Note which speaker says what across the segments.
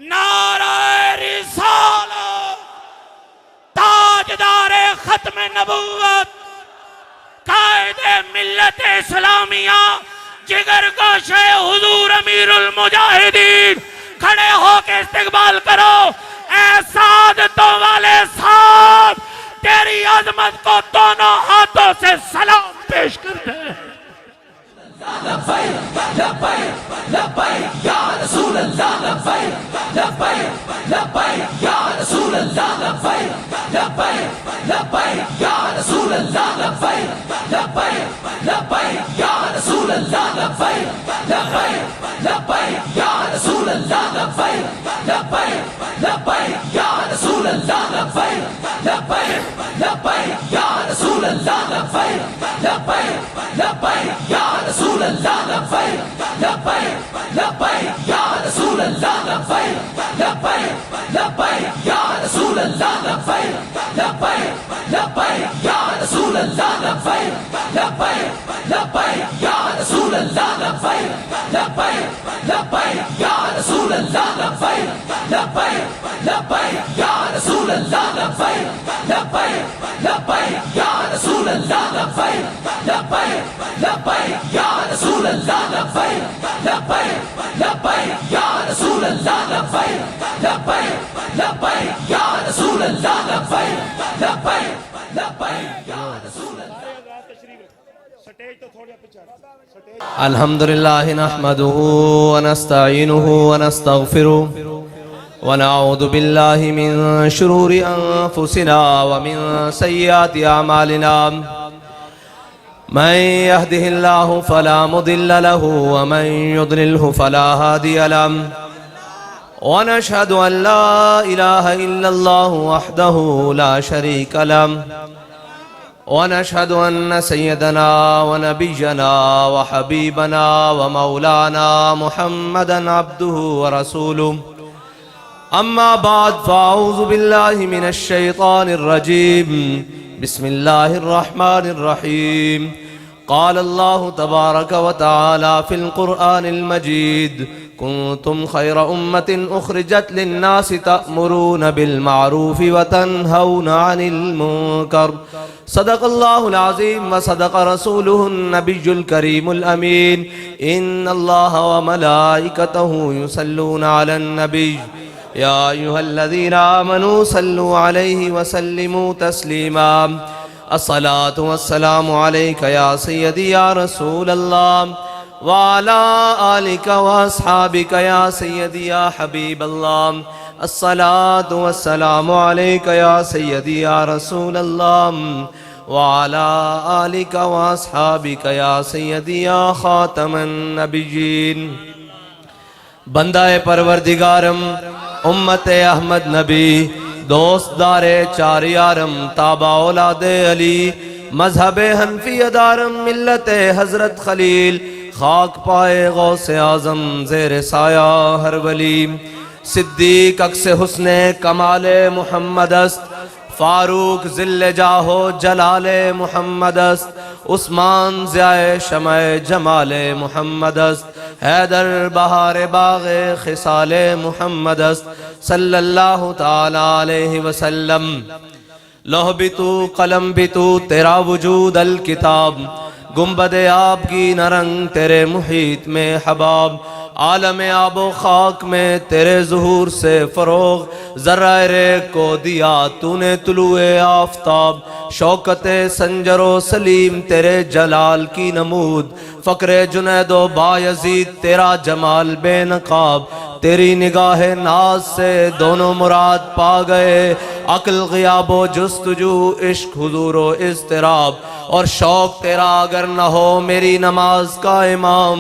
Speaker 1: नारे रिसालत, ताजदारे खत्म नबूवत, कायदे मिल्लत इस्लामिया, जिगर गोशे हुजूर अमीरुल मुजाहिदीन, खड़े होके इस्तिकबाल करो। ऐ सादतों वाले साथ, तेरी अजमत को दोनों हाथों से सलाम पेश करते हैं।
Speaker 2: अल्हम्दुलिल्लाह नहमदुहु व नस्तईनुहु व नस्तगफिरुहु व नऊज़ु बिल्लाहि मिन शुरूरि अनफुसिना व मिन सय्यिआति अमालिना। मन यहदिहिल्लाहु फला मुदिल्ल लहु व मन युद्लिल्हु फला हादिय लहु। व नशहदु अन ला इलाहा इल्लल्लाहु वहदहु ला शरीका लहु व नशहदु अन्न सय्यदना व नबिय्यना व हबीबना व मौलाना मुहम्मदन अब्दुहु व रसूलुहु। अम्मा बाद फ़अऊज़ु बिल्लाहि मिनश शैतानिर रजीम। बिस्मिल्लाहिर रहमानिर रहीम। क़ाल अल्लाहु तबारक व तआला फ़िल क़ुरआनिल मजीद कुन्तुम खैरा उम्मतिन उख़रिजत लिन्नासि तअमुरूना बिल मारूफ़ि व तन्हौना अनिल मुनकर। सदक़ल्लाहुल अज़ीम व सदक़ रसूलुहुन नबियुल करीमुल अमीन। इन्नल्लाह व मलाइकतहु युसल्लूना अलन नबी या अय्युहल्लज़ीना आमनू सल्लु अलैहि व सल्लिमू तस्लीमा। अस्सलातु वस्सलामु अलैका या सय्यदी या रसूलल्लाह व अला आलिका व अस्हाबिका या सय्यदी या हबीबल्लाह। अस्सलातु वस्सलामु अलैका या सय्यदी या रसूलल्लाह व अला आलिका व अस्हाबिका या सय्यदी या खातमन नबिय्यीन। बंदाए परवरदिगारम उम्मते अहमद नबी दोस्तदारे चार यारम ताबा औलादे अली मजहबे हनफी दारम मिल्लते हजरत खलील खाक पाए गौसे आजम ज़ेर साया हर वली। सिद्दीक अक्से हुस्ने कमाले मुहम्मदस्त फारूक ज़िल्ले जाहो जलाले मुहम्मदस्त। उस्मान ज़ियाए शमए जमाले मुहम्मदस्त। हैदर बहारे बाग़े खिसाले मुहम्मदस्त सल्लल्लाहु ताला अलैहि वसल्लम। लौह भी तू कलम भी तू तेरा वजूद अल किताब। गुम्बदे आब की नरंग तेरे मुहीत में हबाब। आलम आबो खाक में तेरे ज़ुहूर से फ़रोग़। ज़र्रा को दिया तूने तुलुए आफ़ताब। शौकते संजरो सलीम तेरे जलाल की नमूद। फ़क्रे जुनैदो बायज़ीद तेरा जमाल बेनकाब। तेरी निगाह नाज से दोनों मुराद पा गए। अक्ल ग़ियाबो जुस्तजू इश्क हुज़ूरो इज़्तिराब। और शौक तेरा अगर न हो मेरी नमाज का इमाम।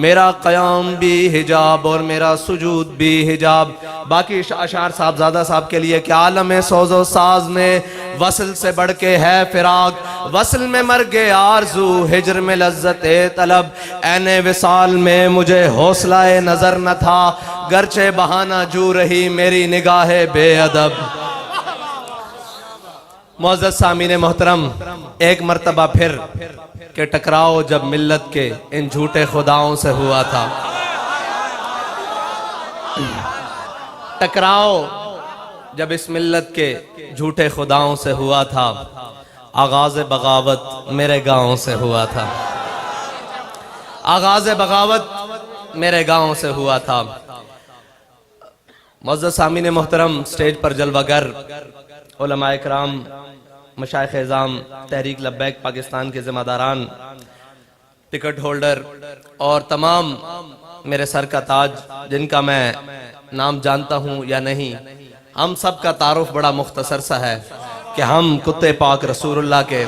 Speaker 2: मेरा क़याम भी हिजाब और मेरा सुजूद भी हिजाब। बाकी अशार साहबज़ादा साहब के लिए कि आलम सोज़ो साज में वसल से बढ़ के है फ़िराक। वसल में मर गए आरज़ू हिजर में लज्जत तलब। ऐने विसाल में मुझे हौसलाए नज़र न था गरचे बहाना जू रही मेरी निगाहे बेअदब। मुअज़्ज़ज़ सामीने मोहतरम, एक मर्तबा फिर के टकराव जब मिल्लत के इन झूठे खुदाओं से हुआ था। टकराव जब इस मिल्लत के झूठे खुदाओं से हुआ था, आगाज बगावत मेरे गांव से हुआ था। आगाज बगावत मेरे गांव से हुआ था। मुअज़्ज़ज़ सामीन मोहतरम, स्टेज पर जलवागर, उलमाए किराम, मशाइख़ इज़ाम, तहरीक लब्बैक पाकिस्तान के ज़िम्मेदारान, टिकट होल्डर और तमाम मेरे सर का ताज, जिनका मैं नाम जानता हूँ या नहीं, हम सब का तारुफ बड़ा मुख्तसर सा है कि हम कुत्ते पाक रसूलुल्लाह के,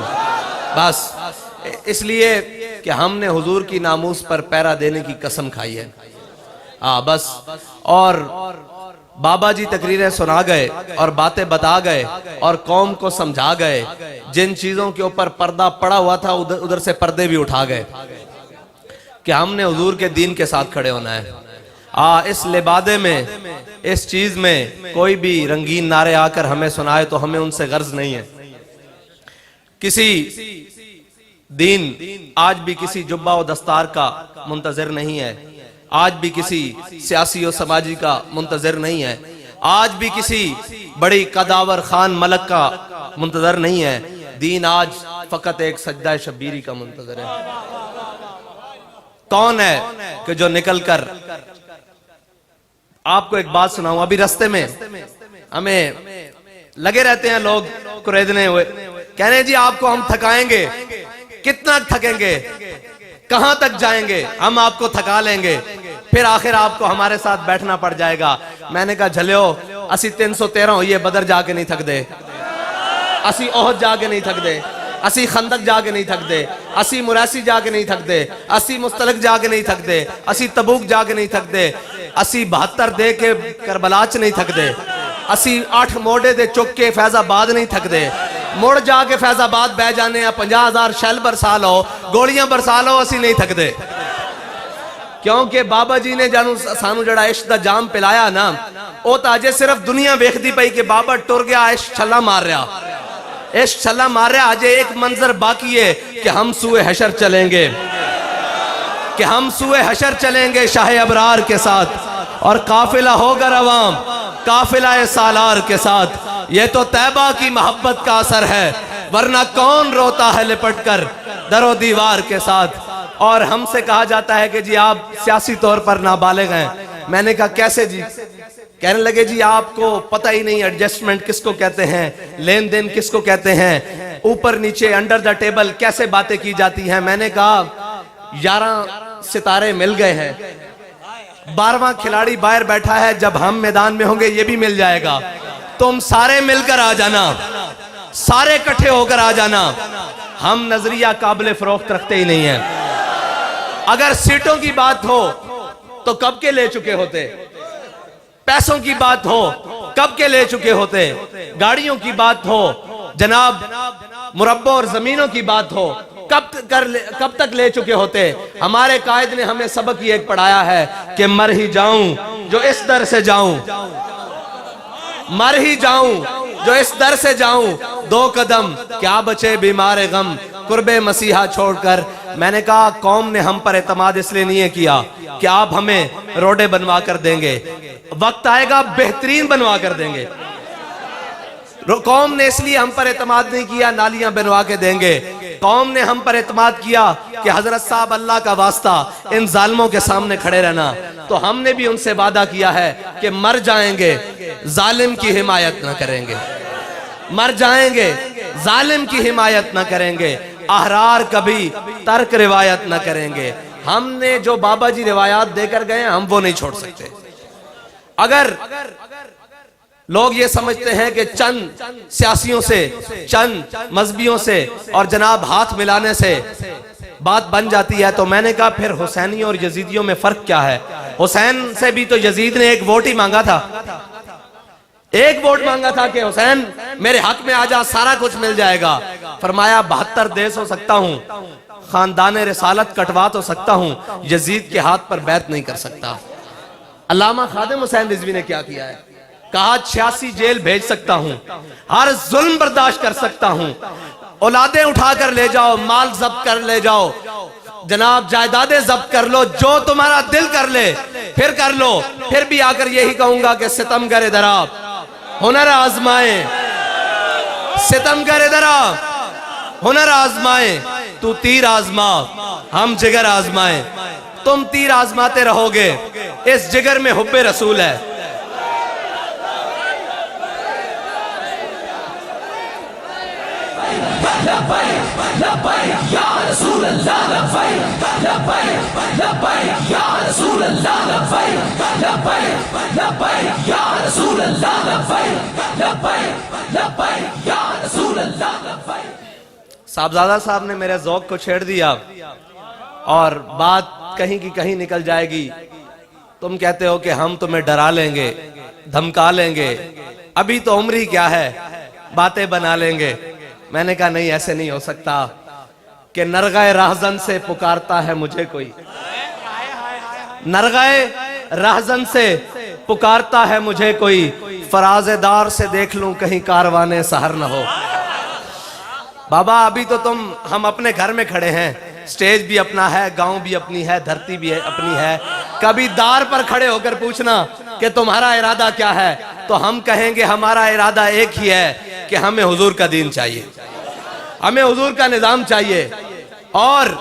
Speaker 2: बस इसलिए कि हमने हुजूर की नामूस पर पहरा देने की कसम खाई है। बस। और बाबा जी तकरीरें सुना गए और बातें बता गए और कौम को समझा गए। जिन चीजों के ऊपर पर्दा पड़ा हुआ था उधर से पर्दे भी उठा गए कि हमने हुजूर के दीन के साथ खड़े होना है। इस लिबादे में, इस चीज में कोई भी रंगीन नारे आकर हमें सुनाए तो हमें उनसे गर्ज नहीं है। किसी दीन आज भी किसी जुब्बा और दस्तार का मुंतजर नहीं है, आज भी किसी सियासी और समाजी का मुंतजर नहीं है, आज भी किसी बड़ी कदावर खान मलक का मुंतजर नहीं है। दीन आज फकत एक सजदा शब्बीरी का मुंतजर है। कौन है कि जो निकल कर, आपको एक बात सुनाऊं, अभी रास्ते में हमें लगे रहते हैं लोग कुरेदने हुए, कह रहे हैं जी आपको हम थकाएंगे। कितना थकेंगे, कहां तक जाएंगे, हम आपको थका लेंगे, फिर आखिर आपको हमारे साथ बैठना पड़ जाएगा। मैंने कहा झलियो, असी 313 होइए बदर जाके नहीं थकदे, असी ओहद जाके नहीं थकदे, असी खंदक जाके नहीं थकदे, असी मुरासी जाके नहीं थकदे, असी मुस्तलक जाके नहीं थकदे, असी तबूक जाके नहीं थकदे, असी 72 दे के करबलाच नहीं थकदे, असी 8 मोड़े दे चुक के फैजाबाद नहीं थकदे, मुड़ जाके फैजाबाद बह जाने 50,000 शैल बरसा लो, गोलियां बरसा लो, असी नहीं थकदे। क्योंकि बाबा जी ने जानू सानू जड़ा इश्क दा जाम पिलाया ना, वो तो अजे सिर्फ दुनिया वेखदी पई कि बाबा टुर गया, इश्क छला मार रहा, इश्क छला मार रहा। अजे एक मंजर बाकी है कि हम सूए हशर चलेंगे, कि हम सूए हशर चलेंगे शाह अबरार के साथ, और काफिला होगा रवाम, काफिला सालार के साथ। ये तो तैबा की मोहब्बत का असर है, वरना कौन रोता है लिपट कर दरो दीवार के साथ। और हमसे कहा जाता है कि जी आप सियासी तौर पर नाबालिग हैं। मैंने कहा कैसे जी? कहने लगे जी आपको पता ही नहीं एडजस्टमेंट किसको कहते हैं, लेन देन किसको कहते हैं, ऊपर नीचे अंडर द टेबल कैसे बातें की जाती हैं। मैंने कहा 11 सितारे मिल गए हैं, 12वां खिलाड़ी बाहर बैठा है, जब हम मैदान में होंगे ये भी मिल जाएगा। तुम सारे मिलकर आ जाना, सारे इकट्ठे होकर आ जाना। हम नजरिया काबिल फरोख्त रखते ही नहीं है। अगर सीटों की बात हो तो कब के ले चुके होते, पैसों की बात हो कब के ले चुके होते, गाड़ियों की बात हो जनाब, मुरब्बों और जमीनों की बात हो कब तक ले चुके होते। हमारे कायद ने हमें सबक ये एक पढ़ाया है कि मर ही जाऊं जो इस दर से जाऊं, मर ही जाऊं जो इस दर से जाऊं, 2 कदम क्या बचे बीमार गम, कुर्बे मसीहा छोड़कर। मैंने कहा कौम ने हम पर एतमाद इसलिए नहीं किया कि आप हमें रोडे बनवा कर देंगे, वक्त आएगा बेहतरीन बनवा कर देंगे। कौम ने इसलिए हम पर एतमाद नहीं किया नालियां बनवा के देंगे। कौम ने हम पर एतमाद किया कि हजरत साहब अल्लाह का वास्ता इन जालिमों के सामने खड़े रहना, तो हमने भी उनसे वादा किया है कि मर जाएंगे जालिम की हिमायत न करेंगे, मर जाएंगे जालिम की हिमायत न करेंगे, अहरार कभी तर्क रिवायत न करेंगे। हमने जो बाबा जी रिवायात देकर गए हम वो नहीं छोड़ सकते। अगर लोग ये समझते हैं कि चंद सियासियों से, चंद मजहबियों से और जनाब हाथ मिलाने से बात बन जाती है, तो मैंने कहा फिर हुसैनियों और यजीदियों में फर्क क्या है। हुसैन से भी तो यजीद ने एक वोट ही मांगा था, एक वोट मांगा था कि हुसैन मेरे हक में आ जा, सारा कुछ मिल जाएगा। फरमाया 72 देश हो सकता हूं, खानदान रिसालत कटवा तो सकता हूं, यजीद के हाथ पर बैत नहीं कर सकता। अल्लामा खादिम हुसैन रिजवी ने क्या किया है, कहा 86 जेल भेज सकता हूं, हर जुल्म बर्दाश्त कर सकता हूं, औलादे उठाकर ले जाओ, माल जब्त कर ले जाओ, जनाब जायदादें जब्त कर लो, जो तुम्हारा दिल कर ले, फिर कर लो, फिर भी आकर यही कहूंगा कि सितम कर इधर आ, हुनर आजमाए, सितम कर इधर आ, हुनर आजमाए, तू तीर आजमा, हम जिगर आजमाए। तुम तीर आजमाते रहोगे, इस जिगर में हुब्बे रसूल है। साहबजादा साहब ने मेरे ज़ौक़ को छेड़ दिया और बात कहीं की कहीं निकल जाएगी। तुम कहते हो कि हम तुम्हें डरा लेंगे, धमका लेंगे, अभी तो उम्र ही क्या है, बातें बना लेंगे। मैंने कहा नहीं, ऐसे नहीं हो सकता कि नरगाए राहजन से पुकारता है मुझे कोई, नरगाए राहजन से पुकारता है मुझे कोई, फराजेदार से देख लूं कहीं कारवाने सहर न हो। बाबा अभी तो हम अपने घर में खड़े हैं, स्टेज भी अपना है, गांव भी अपनी है, धरती भी है अपनी है। कभी दार पर खड़े होकर पूछना कि तुम्हारा इरादा क्या है, तो हम कहेंगे हमारा इरादा एक ही है कि हमें हुजूर का दीन चाहिए, हमें हुजूर का निजाम चाहिए, और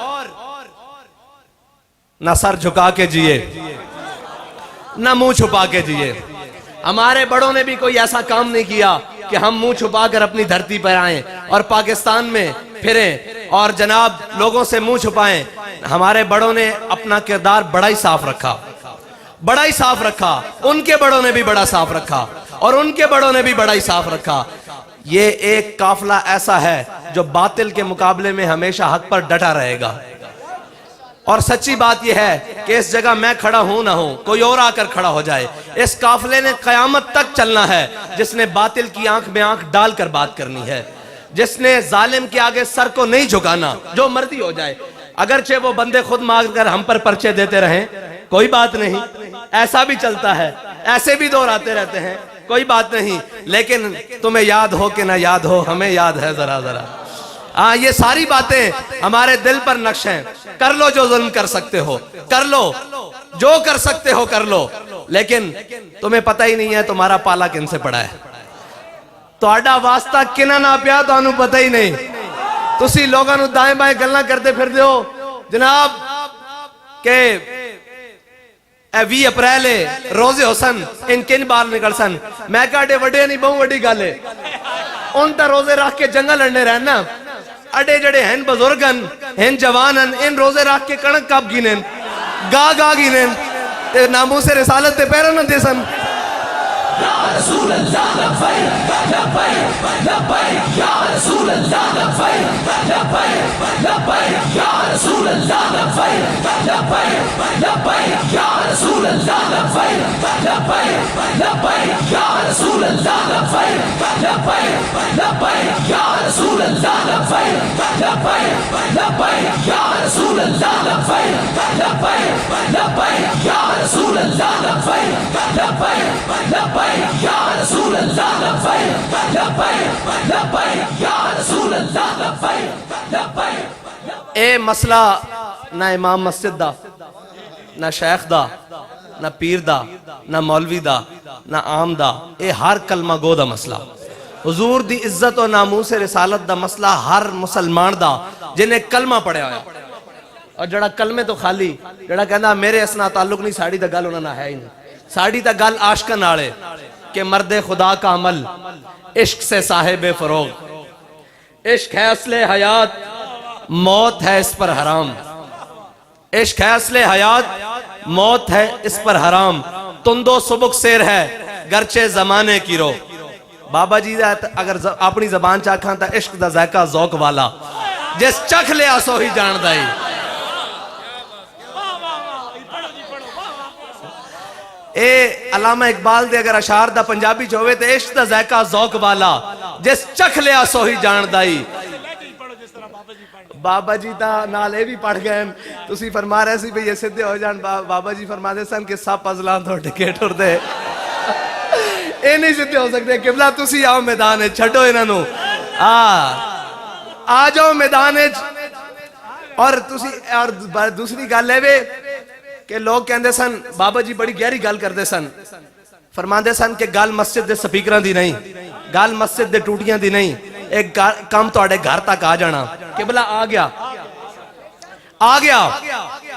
Speaker 2: ना सर झुका के जिए ना मुंह छुपा के जिए। हमारे बड़ों ने भी कोई ऐसा काम नहीं किया कि हम मुंह छुपाकर अपनी धरती पर आएं और पाकिस्तान में फिरें और जनाब लोगों से मुंह छुपाएं। हमारे बड़ों ने अपना किरदार बड़ा ही साफ रखा, बड़ा ही साफ रखा। उनके बड़ों ने भी बड़ा साफ रखा और उनके बड़ों ने भी बड़ा ही साफ रखा। ये एक काफिला ऐसा है जो बातिल के मुकाबले में हमेशा हक पर डटा रहेगा। और सच्ची बात यह है कि इस जगह मैं खड़ा हूं ना हूं, कोई और आकर खड़ा हो जाए, इस काफिले ने कयामत तक चलना है, जिसने बातिल की आंख में आंख डालकर बात करनी है, जिसने जालिम के आगे सर को नहीं झुकाना, जो मर्जी हो जाए। अगरचे वो बंदे खुद मांगकर हम पर पर्चे देते रहें, कोई बात नहीं, ऐसा भी चलता है, ऐसे भी दौर आते रहते हैं, कोई बात नहीं। लेकिन तुम्हें याद हो कि ना याद हो, हमें याद है जरा जरा। हाँ, ये सारी बातें हमारे दिल पर नक्श हैं। कर लो जो जुल्म कर सकते हो, कर लो जो कर सकते हो, कर लो, लेकिन तुम्हें पता ही नहीं है तुम्हारा पाला किन से पड़ा है, तुहाडा वास्ता किना ना पिया तुहानू पता ही नहीं। तुसी लोगों नू दाएं बाएं गल्लां करते फिरदे हो जनाब के 20 अप्रैल रोजे हुसन इन किन बाल निकल सन। मैं कहते वड्डे नहीं, बहुत वड्डी गल है। उन तो रोजे रख के जंगा लड़ने रहना, अडे जड़े हैं बुजुर्गन हैं जवानन, इन रोजे रख के कणक कब गिने गा गा गिने ते नामू से रिसालत ते पैर न दे सन। या रसूल अल्लाह लब्बैक लब्बैक लब्बैक या रसूल अल्लाह लब्बैक लब्बैक लब्बैक या रसूल अल्लाह लब्बैक लब्बैक लब्बैक या रसूल अल्लाह लब्बैक लब्बैक लब्बैक या रसूल अल्लाह लब्बैक लब्बैक लब्बैक या रसूल अल्लाह लब्बैक लब्बैक लब्बैक या रसूल अल्लाह लब्बैक लब्बैक लब्बैक या रसूल अल्लाह लब्बैक लब्बैक लब्बैक या रसूल अल्लाह लब्बैक लब्बैक लब्बैक या रसूल अल्लाह लब्बैक लब्बैक। ए मसला ना इमाम मस्जिद दा, ना शेख दा, ना पीर दा, ना मौलवी दा, ना आम दा, ए हर कलमा गो दा मसला, हुजूर दी इज्जत और नामूस रिसालत दा मसला हर मुसलमान दा जिन्हें कलमा पढ़िया होया। और जड़ा कलमे तो खाली जड़ा कहना मेरे इस नाल ताल्लुक नहीं, साड़ी दा गल उन्हां है ही नहीं। साड़ी दा गल आशिकां नाल है कि मर्दे खुदा का अमल इश्क से साहिब फरोग, इश्क है असले हयात, मौत है इस पर हराम, इश्क है असले हयात, मौत है इस पर हराम, तुंदो सुबुक शेर है गरचे जमाने की रो। बाबा जी दा अगर अपनी जबान च आखां तां इश्क दा ज़ायका ज़ौक वाला, जिस चख लिया सो ही जानदा ही। ए अलामा इकबाल दे अगर अशार दा पंजाबी च होवे ते इश्क दा ज़ायका ज़ौक वाला, जिस चख लिया सो ही जानदा ही। बाबा जी दा नाल ए भी पढ़ गए, तुसी फरमा रहे सी भई ये सीधे हो जान। बाबा जी फरमाते सन कि सब पजलां तो टिके टुरदे ए नहीं सीधे हो सकते। किबला तुसी आओ मैदान में, छड्डो इन्हां नू, आ जाओ मैदान में। और तुसी और दूसरी गल है वे कि लोग कहते सन बाबा जी बड़ी गहरी गल करते सन, फरमाते सन कि गल मस्जिद के स्पीकर की नहीं, गल मस्जिद के टूटियां की नहीं, एक काम तुहाडे घर तक आ जाना। किबला आ गया, आ गया।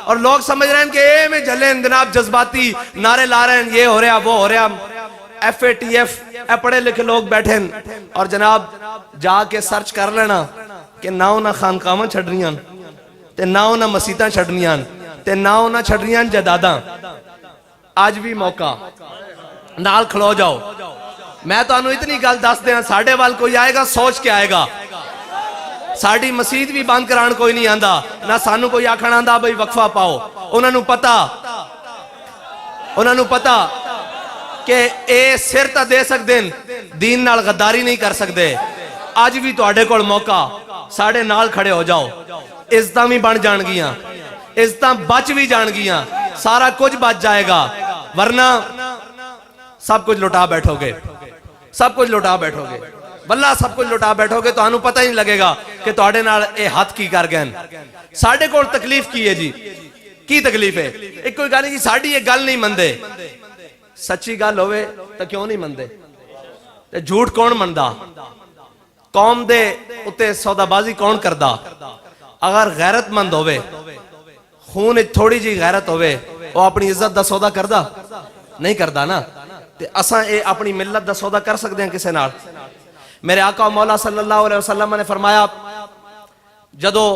Speaker 2: और लोग समझ रहे हैं कि ये में जले जनाब जज्बाती नारे ला रहे हैं, ये हो रहा वो हो रहा, FATF पढ़े लिखे लोग बैठे हैं। और जनाब जाके सर्च कर लेना कि ना उन्हें खानकावां छड़नियां ते ना उन्हें मसीतां छड़नियां ते ना उन्हें छड़नियां जदादा। आज भी मौका, नाल खलो जाओ। मैं तुहानू इतनी गल दस दियां, साडे वाल कोई आएगा सोच के आएगा। साडी मसीत भी बंद कराण कोई नहीं आंदा, ना सानू कोई आखण आंदा बई वक्फा पाओ। उन्होंने पता कि ए सिर तां दे सकदे न, दीन नाल गद्दारी नहीं कर सकते। अज भी तुहाडे कोल मौका, साडे नाल खड़े हो जाओ। इज्जतां भी बन जाणगियां, इज्जतां बच भी जाणगियां, सारा कुछ बच जाएगा। वरना सब कुछ लुटा बैठोगे, सब कुछ लुटा बैठोगे, वल्ला सब कुछ लुटा बैठोगे। तो पता ही नहीं लगेगा कि तुहाडे नाल ए हथ की कर गए। साडे कोल तकलीफ की है जी, की तकलीफ है? एक कोई गल जी साडी ये गल नहीं मनदे। सच्ची गल होवे तो क्यों नहीं मनदे? ते झूठ कौन मनदा? कौम दे उत्ते सौदाबाजी कौन करदा? अगर गैरतमंद होवे, खून थोड़ी जी गैरत होवे, वो अपनी इज्जत दा सौदा करदा नहीं करदा ना। ते असां ए अपनी मिल्लत दा सौदा कर सकते हैं किसे नाल? मेरे आका मौला सल्लल्लाहु अलैहि वसल्लम ने फरमाया, जदों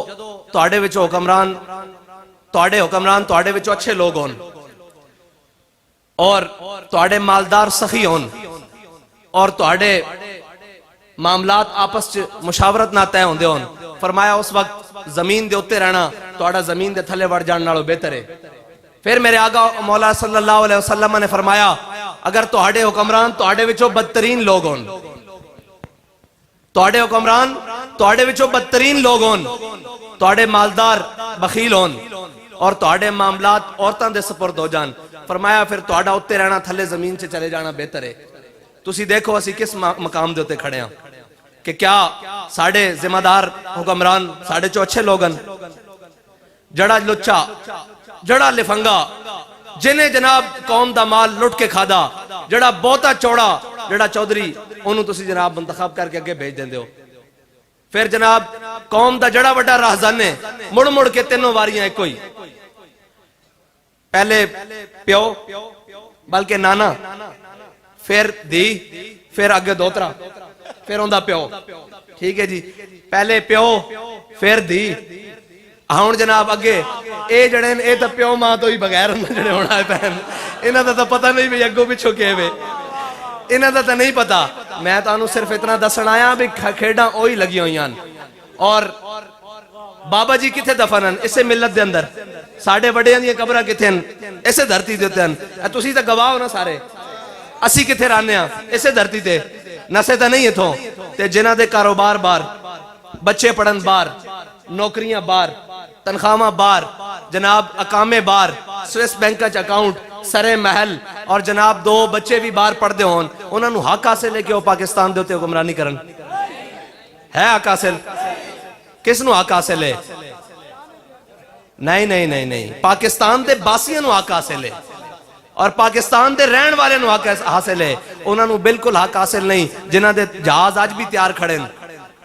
Speaker 2: तुहाडे विच हुक्मरान तुहाडे विच अच्छे लोग होन और तुहाडे मालदार सखी होन और तुहाडे मामलात आपस च मुशावरत ना तय होंदे होन, फरमाया उस वक्त जमीन दे उत्ते रहना तुहाडा जमीन दे थले वड़ जाण नालों बेहतर है। फिर मेरे आका मौला सल्लल्लाहु अलैहि वसल्लम ने फरमाया, अगर तुहाडे हुक्मरान तुहाडे विचों बदतरीन लोग होन, तुहाडे हुक्मरान तुहाडे विचों बदतरीन लोग होन, तुहाडे मालदार बखील होन और तुहाडे मामलात औरतां दे सुपुर्द हो जान, फरमाया फिर तुहाडा उत्ते रहना थले जमीन से चले जाना बेहतर है। तुसी देखो असी किस मकाम दे उत्ते खड़े हां कि क्या साडे जिम्मेदार हुक्मरान साडे चो अच्छे लोग हन? जड़ा लुच्चा, जड़ा लिफंगा, जिन्हें जनाब कौम दा माल लुट के खादा, जड़ा बहुता चौड़ा, जड़ा चौधरी, उन्होंने तुसी जनाब मुंतखब करके अगे भेज देंदे हो। फिर जनाब कौम दा जड़ा वड्डा राहज़ान ने मुड़ मुड़ के तीनों वारियां एक ही, पहले प्यो बल्कि नाना, फिर धी, फिर अगे दोतरा, फिर उनका प्यो। ठीक है जी, पहले प्यो फिर धी, हुण जनाब अगे ए जड़े ए तो प्यो मां तो ही बगैर जड़े होना है पैन, इन्हां दा तो पता नहीं भी अगों पिछों किए वे, इन्हां दा तो नहीं पता। मैं तुहानू सिर्फ इतना दसन आया भी खेडां ओही लगी हुई हैं। और बाबा जी किथे दफन हैं? इसे मिलत दे अंदर। साडे वड्डियां दी कबरां किथे हैं? इसे धरती दे उत्ते हैं। तुसीं तां गवाह हो ना सारे, असी किथे रहने आ? इसे धरती ते। नसे तो नहीं इथों ते जिन्हां दे कारोबार बाहर, बच्चे पढ़न बाहर, नौकरियां बाहर, तनख्वाहां बाहर, जनाब अकामे बाहर, स्विस बैंक च अकाउंट, सरे महल और जनाब दो बच्चे भी बाहर पढ़ते होन, उन्होंने हक हासिल है कि वह पाकिस्तान दे उत्ते हुक्मरानी करन? है हक हासिल? किसनू हक हासिल है? नहीं नहीं नहीं नहीं, पाकिस्तान के बासियों नू हक हासिल है और पाकिस्तान के रहने वाले नू हक हासिल है। उन्होंने बिल्कुल हक हासिल नहीं जिन्हां दे जहाज अज भी तैयार खड़े हैं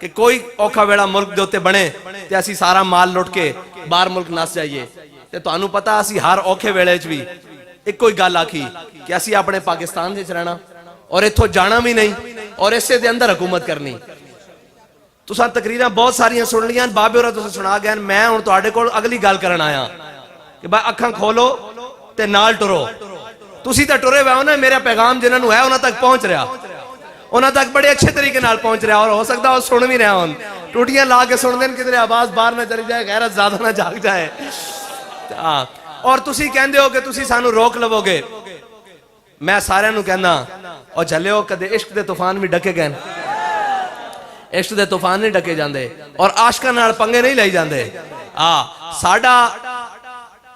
Speaker 2: कि कोई औखा वेड़ा मुल्क दे उत्ते बने ते असी सारा माल लुट के बाहर मुल्क नस जाइए। ते तुहानू पता असी हर औखे वेले च भी एक कोई गल आखी कि असी अपने पाकिस्तान विच रहना और इथों जाना भी नहीं और इसे दे अंदर हुकूमत करनी। तुसां तकरीरां बहुत सारियां सुन लियां, बाबे होरां तुसां सुना गए। मैं हुण तुहाडे कोल अगली गल करन आया कि भाई अखां खोलो ते नाल टुरो। तुसीं तां टुरे हुए हो ना, मेरा पैगाम जिन्हां नूं है उन्हां तक पहुंच रहा, उन्हां तक बड़े अच्छे तरीके नाल पहुंच रहा और हो सकता वो सुन भी रहा होन। टूटियां ला के सुन देन, किधरे आवाज बाहर ना चली जाए, गैरत ज्यादा ना जाग जाए। और तुसीं कहंदे हो कि तुसीं सानू रोक लवोगे। मैं सारिਆਂ ਨੂੰ कहना और झलियो कदे इश्क दे तूफान भी डके गए, इश्क दे तूफान नहीं डके जाते और आशकां नाल पंगे नहीं लाई जाते। साडा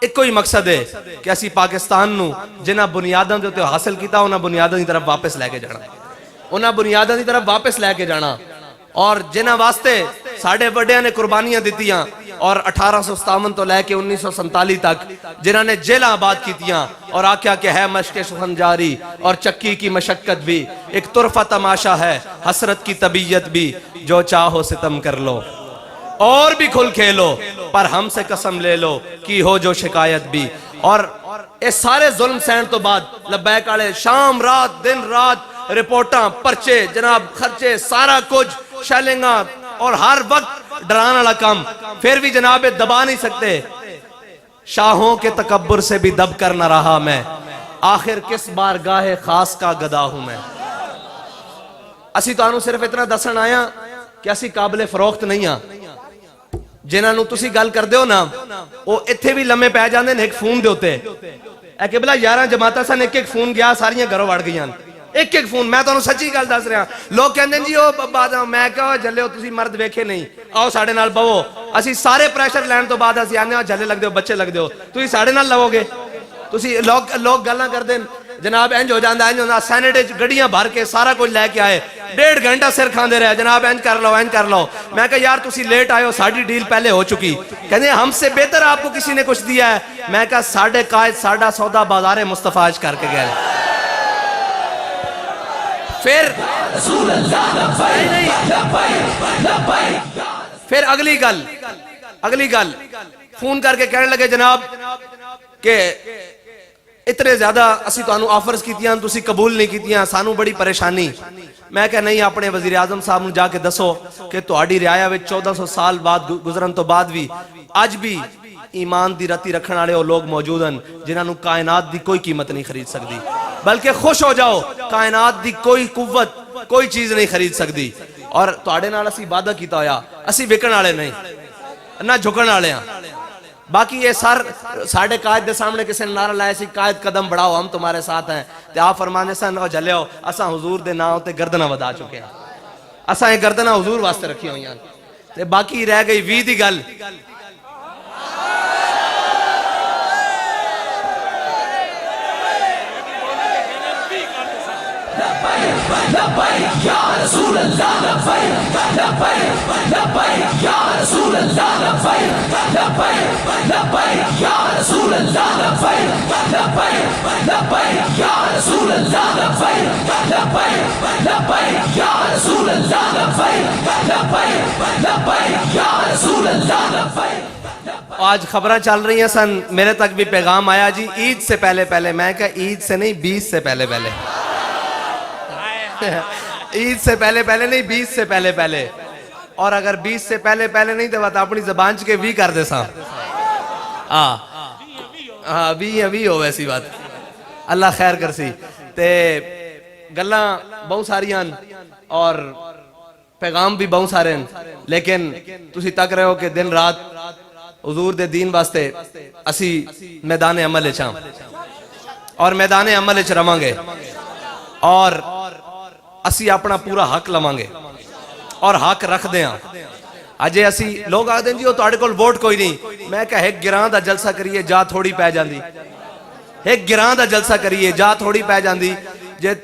Speaker 2: एको ही मकसद है कि असी पाकिस्तान नू जिन्हां बुनियादां दे उत्ते हासिल कीता उन्हां बुनियादां दी तरफ वापस लैके जाना, उन्हां बुनियादां दी तरफ वापस लैके जाना और जिन्हां वास्ते साडे वड्डियां ने कुर्बानियां दित्तियां और 1857 तो लैके 1947 तक जिन्हों ने जेल आबाद कीतियां और आख्या कि है मशक़ सुखन जारी और चक्की की मशक्कत भी, एक तुरफा तमाशा है हसरत की तबीयत भी, जो चाहो सितम कर लो और भी खुल खेलो, पर हमसे कसम ले लो कि हो जो शिकायत भी। और इस सारे जुल्म सहन तो बाद लब्बैक वाले शाम रात दिन रात रिपोर्टां पर्चे जनाब खर्चे सारा कुछ शैलिंगा और हर वक्त डराने वाला काम, फिर भी जनाब दबा नहीं सकते। शाहों के तकब्बुर से भी दब कर न रहा मैं, आखिर किस बार गाहे खास का गदा हूं मैं। असी तुहानू सिर्फ इतना दसन आया कि असी काबिले फरोख्त नहीं हाँ। जिन्होंने तुसी गल करते हो ना वो इत्थे भी लम्मे पै जाते हैं एक फोन के उत्ते। कि भला 11 जमाता सन, एक एक फोन गया सारियां घरों वड़ गई, एक एक फोन। मैं तुहानू सच्ची गल दस रहा, लोग कहते हैं जी ओ बाबा मैं कहा जल्ले तुसी मर्द वेखे नहीं, आओ साडे नाल बवो। असी सारे प्रैशर लैन तो बाद असी आने जल्ले लगदे हो बच्चे लगदे हो, तुसी साडे नाल लवोगे। तुसी लोग गल्लां करदे जनाब इंज हो जाता इंज होता, सैनेट गड्डियां भर के सारा कुछ लैके आए, 1.5 घंटा सिर खाते रहे जनाब इंज कर लो इंज कर लो। मैं कहा यार तुसी लेट आए हो, साडी डील पहले हो चुकी। कहते हमसे बेहतर आपको किसी ने कुछ दिया है। मैं कहा साडे कायद साडा सौदा बाजारे मुस्तफा आज करके गए। फिर अगली गल फोन करके कहने लगे जनाब के इतने ज्यादा असी तुहानू ऑफर्स कीतियां तुसी कबूल नहीं कीतियां, सानू बड़ी परेशानी। मैं कहा नहीं अपने वजीर आजम साहब नू जाके दसो कि तुहाडी रियाया विच 1400 साल बाद गुजरन तो बाद भी अज भी ईमान दी रत्ती रखने वाले वो लोग मौजूद हैं जिन्होंने कायनात दी कोई कीमत नहीं खरीद सकती। बल्कि खुश हो जाओ, कायनात दी कोई कुव्वत कोई चीज नहीं खरीद सकती। और तुहाडे नाल असी वादा कीता होया, असी विकण वाले नहीं ना झुकण वाले हां। बाकी ये सर साढ़े कायद के सामने किसी ने नारा लाया सी कायद कदम बढ़ाओ हम तुम्हारे साथ हैं, ते आप फरमाने सन और जलियो असा हुजूर दे नाम ते गर्दना वधा चुके हैं, असा ये गर्दना हुजूर वास्ते रखी हुई हैं। ते बाकी रह गई 20 दी गल। आज खबरें चल रही हैं सन, मेरे तक भी पैगाम आया जी ईद से पहले पहले। मैं क्या ईद से नहीं 20 से पहले पहले ईद से पहले पहले नहीं 20 से पहले पहले। और अगर 20 से पहले पहले नहीं तो बात अपनी जबान के भी कर दे सा। हाँ भी हो वैसी बात, अल्लाह खैर कर सी। ते गल्लां बहुत सारियां और पैगाम भी बहुत सारे हैं, लेकिन तुसी तक रहे हो कि दिन रात हुजूर दे दीन वास्ते असी मैदान अमल च और मैदान अमल च रवांगे और असी अपना पूरा हक लवांगे और हक रखते हैं। अजे असी लोग आखते हैं जी वो तुहाडे कोल वोट कोई नहीं। मैं कहा एक गिरां दा जलसा करिए जा थोड़ी पै जांदी, एक गिरां दा जलसा करिए जा थोड़ी पै जांदी। जे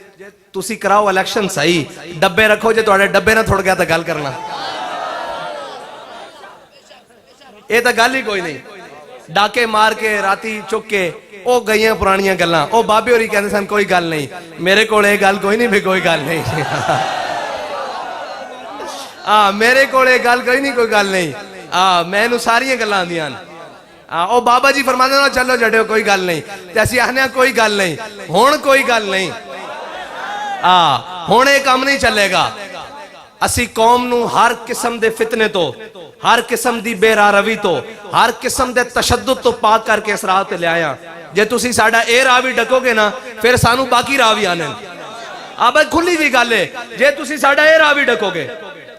Speaker 2: तुसी कराओ इलेक्शन सही, डब्बे रखो, जे तुहाडे डब्बे ना थुड़ गया तो गल करना, ये तो गल ही कोई नहीं। डाके मार के राती चुक के ओ गई पुरानियां गल्लां, ओ बाबे होरी कहंदे सन कोई गल नहीं, मेरे कोल ये गल कोई नहीं भी कोई गल नहीं। मेरे कोल ये गल कोई नहीं कोई गल नहीं। मैनू सारियां गल्लां आंदियां। ओ बाबा जी फरमांदे ने चलो जड़ियो कोई गल नहीं, ते असीं आखने कोई गल नहीं, हुण कोई गल नहीं। हुण ये काम नहीं चलेगा। असी कौम नू हर किस्म दे फितने तो, हर किस्म दी बेरारवी तो, हर किस्म दे तशद्दुद तो पाक करके इस राह ते ले आया। जे तुसी साडा ए राह भी डकोगे ना फिर सानू बाकी राह भी आने। अब खुली जी गल है, जे तुसी साडा ए राह भी डकोगे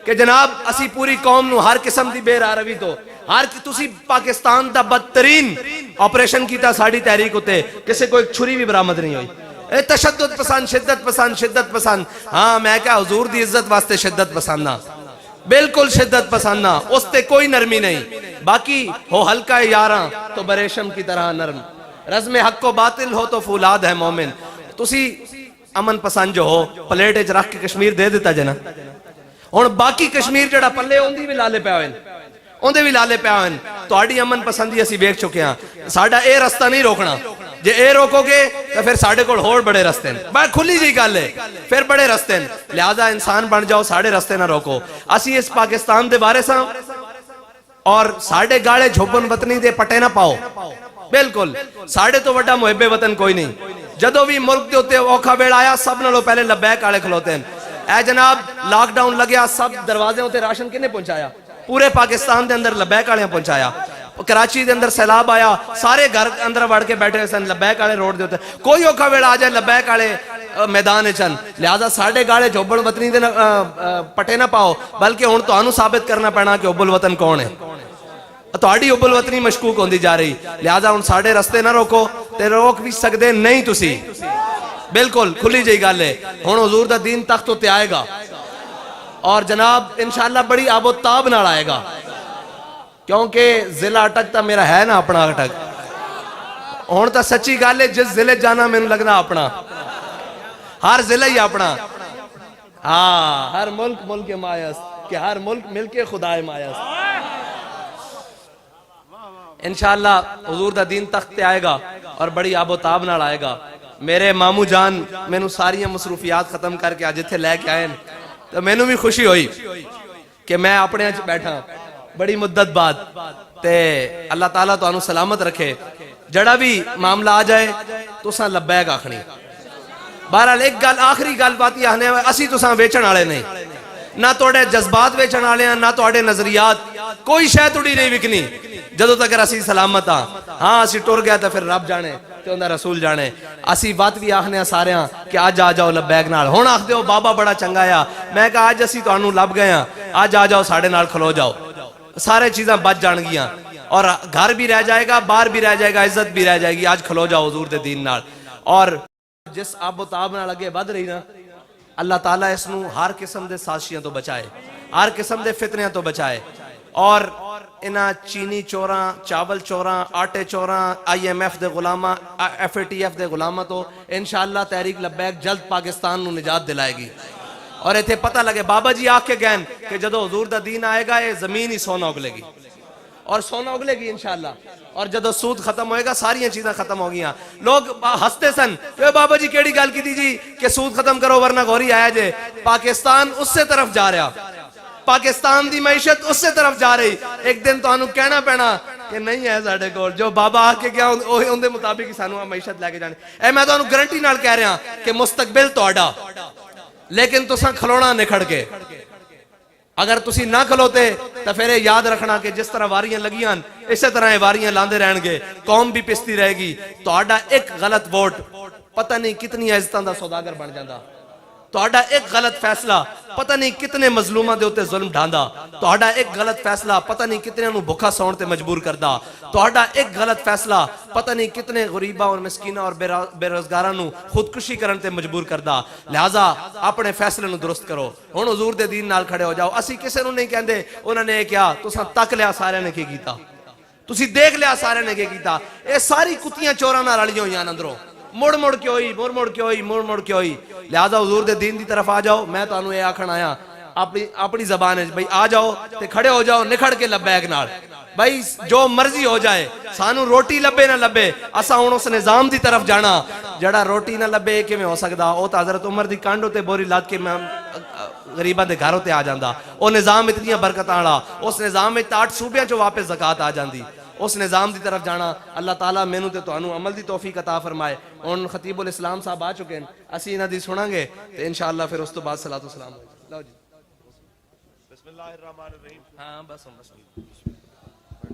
Speaker 2: कि जनाब असी पूरी कौम नू हर किस्म दी बेरारवी तो, हर तुसी पाकिस्तान दा बदतरीन ऑपरेशन कीता साडी तहरीक उत्ते, किसी को एक छुरी भी बरामद नहीं हुई। तशद्दुद पसंद, शिद्दत पसंद, शिद्दत पसंद। हाँ मैं क्या हुजूर दी इज्जत वास्ते शिद्दत पसंद ना, बिल्कुल शिद्दत पसंद ना, उसते कोई नरमी नहीं। बाकी हो हल्का यारा तो बरेशम की तरह नरम, रज़्म हक को बातिल हो तो फौलाद है मोमिन। तुसी अमन पसंद जो हो प्लेट च रख के कश्मीर दे दिता जना, हुण बाकी कश्मीर जड़ा पल्ले उंदी भी लाले पे होए, ਉਹਦੇ ਵੀ ਲਾਲੇ ਪਿਆ ਹਨ। ਤੁਹਾਡੀ ਅਮਨ ਪਸੰਦੀ ਅਸੀਂ ਵੇਖ ਚੁੱਕੇ ਹਾਂ। ਸਾਡਾ ਇਹ ਰਸਤਾ ਨਹੀਂ ਰੋਕਣਾ। ਜੇ ਇਹ ਰੋਕੋਗੇ ਤਾਂ ਫਿਰ ਸਾਡੇ ਕੋਲ ਹੋਰ ਬੜੇ ਰਸਤੇ ਨੇ। ਬਸ ਖੁੱਲੀ ਜੀ ਗੱਲ ਹੈ, ਫਿਰ ਬੜੇ ਰਸਤੇ ਨੇ। ਲਿਹਾਜ਼ਾ ਇਨਸਾਨ ਬਣ ਜਾਓ, ਸਾਡੇ ਰਸਤੇ ਨਾ ਰੋਕੋ। ਅਸੀਂ ਇਸ ਪਾਕਿस्तान ਦੇ ਬਾਰੇ ਸਾਂ और साढ़े गाले झोबन वतनी दे पटे ना पाओ। बिल्कुल साढ़े तो वड्डा मुहिब्बे वतन कोई नहीं। जदों भी मुल्क के उत्ते औखा वेला आया सब नालों पहले लब्बैक वाले खलोते हैं। ए जनाब लॉकडाउन लग्या, सब दरवाजे उत्ते राशन किने पहुंचाया? पूरे पाकिस्तान के अंदर लब्बैक वाले पहुंचाया। कराची के अंदर सैलाब आया, सारे घर अंदर वड़ के बैठे सन लब्बैक वाले रोड के उत्ते। कोई औखा वेला आ जाए लब्बैक वाले मैदान चन। लिहाजा साढ़े गाले झोबन वतनी दे पटे ना पाओ, बल्कि हुण तुहानू साबित करना पैना कि उबुल वतन कौन है। तुहाडी उबुल वतनी मशकूक होंदी जा रही। लिहाजा हुण साढ़े रस्ते ना रोको, ते रोक भी सकदे नहीं तुसी। बिल्कुल खुली जी गल है। हुण हुजूर दा दीन तख्त उत्ते आएगा और जनाब इंशाअल्लाह बड़ी आबोताब नाल आएगा, क्योंकि जिला अटक तो मेरा है ना अपना अटक। हुण तां सच्ची गल है, जिस जिले जाना मैनू लगना अपना, हर जिला ही अपना। हाँ, हर मुल्क मुल्क मायस के हर मुल्क मिलके खुदाए मायस। इंशाअल्लाह हुजूर दा दीन तख्त ते आएगा और बड़ी आबोताब नाल आएगा। मेरे मामू जान मैनू सारिया मसरूफियात खत्म करके अज इत्थे लैके आए, तो मैनू भी खुशी हुई कि मैं अपने च बैठा बड़ी मुद्दत बाद। ते अल्लाह ताला तुहानू सलामत रखे। जड़ा भी मामला आ जाए तुसां लब्बैक आखनी। बहरहाल एक गल आखिरी गल बात आखने, असी तुसां वेचण वाले नहीं, ना तुहाडे जज्बात वेचण वाले हैं, ना तुहाडे नजरियात। कोई शै तुहाडी नहीं विकनी जदों तक असी सलामत हाँ। हाँ असी टुर गया तो फिर रब जाने ते उंदा रसूल जाने। असी बात भी आखने सारे कि अज आ जाओ लब्बैक नाल। हुण आखदे हो बाबा बड़ा चंगा आ, मैं कहा अज असी तुहानू लभ गए हाँ, अज आ जाओ साडे नाल खलो जाओ। सारे चीज़ां बच जाणगियां और घर भी रह जाएगा, बाहर भी रह जाएगा, इज्जत भी रह जाएगी। आज खलो जाओ हुजूर दे दीन नाल। और जिस आबोताब नाल अगे वध रही ना, अल्लाह ताला इसनू हर किस्म दे साजिशां तो बचाए, हर किस्म दे फितनियां तो बचाए। और इन्हां चीनी चोरां, चावल चोरां, आटे चोरां, IMF दे गुलामा, FATF दे गुलामा तो इंशाअल्लाह तहरीक लब्बैक जल्द पाकिस्तान नू निजात दिलाएगी। और इत्थे पता लगे बाबा जी आके गए कि जदों हुजूर दा दीन आएगा ये जमीन ही सोना उगलेगी और सोना उगलेगी इंशाअल्लाह। और जदों सूद खत्म होएगा सारियां चीज़ां खत्म हो गई। लोग हंसते सन कि बाबा जी केड़ी गल की जी कि सूद खत्म करो वरना गौरी आया जे। पाकिस्तान उससे तरफ जा रहा, पाकिस्तान की मैशत उससे तरफ जा रही। एक दिन तुहानू कहना पैना कि नहीं है साडे कोल, जो बाबा आके गया उनके मुताबिक ही सानू मैशत लैके जानी। ए मैं तुहानू गारंटी नाल कह रहा कि मुस्तकबिल तुहाडा, लेकिन तुसां खलोना निखड़ के। अगर तुसी ना खलोते तो फिर याद रखना कि जिस तरह वारियां लगियां इस तरह वारियां लांदे रहणगे, कौम भी पिसती रहेगी। तुहाडा एक गलत वोट पता नहीं कितनी इज्जतां दा सौदागर बन जांदा। तुहाडा एक गलत फैसला पता नहीं कितने मजलूमां दे उत्ते जुल्म ढांदा। तुहाडा एक गलत फैसला पता नहीं कितने नू भुखा सौण ते मजबूर करदा। तुहाडा एक गलत फैसला पता नहीं कितने गरीबा और मिसकीना और बेरोजगारां नू खुदकुशी करन ते मजबूर करदा। लिहाजा अपने फैसले नू दुरुस्त करो। हुण हुजूर दे दीन नाल खड़े हो जाओ। असी किसे नू नहीं कहंदे उन्होंने क्या तुसां तक लिया सारियां ने की कीता, तुसी देख लिया सारियां ने की कीता। ये सारी कुत्तियां चोरां नाल रलियां होईयां अंदरों, मुड़ मुड़ के होई, मुड़ मुड़ के होई, मुड़ मुड़ के होई। लिहाजा हुजूर दे दीन की तरफ आ जाओ। मैं तुहानू ये आखण आया अपनी अपनी जबान है भाई, आ जाओ ते खड़े हो जाओ निखड़ के लब्बैक नाल। भाई जो मर्जी हो जाए, सानू रोटी लब्बे ना लब्बे, असा हुण उस निजाम की तरफ जाना जड़ा रोटी ना लब्बे। किवें हो सकदा? वो तो हज़रत उमर दी कंड उत्ते बोरी लद के गरीबां दे घर उत्ते आ जांदा। वो निजाम इतनी बरकतां वाला, उस निजाम में 8 सूबियां चों वापस ज़कात आ जांदी। उस निज़ाम की तरफ जाना अल्लाह ताला मैनू ते तुहानू अमल की तौफीक अता फरमाए। हुण खतीबुल इस्लाम साहब आ चुके हैं, असीं इन्हां दी सुणांगे ते इंशाअल्लाह फिर उस तो बाद सलातो सलाम। लो जी बिस्मिल्लाहिर रहमानिर रहीम। हाँ बस।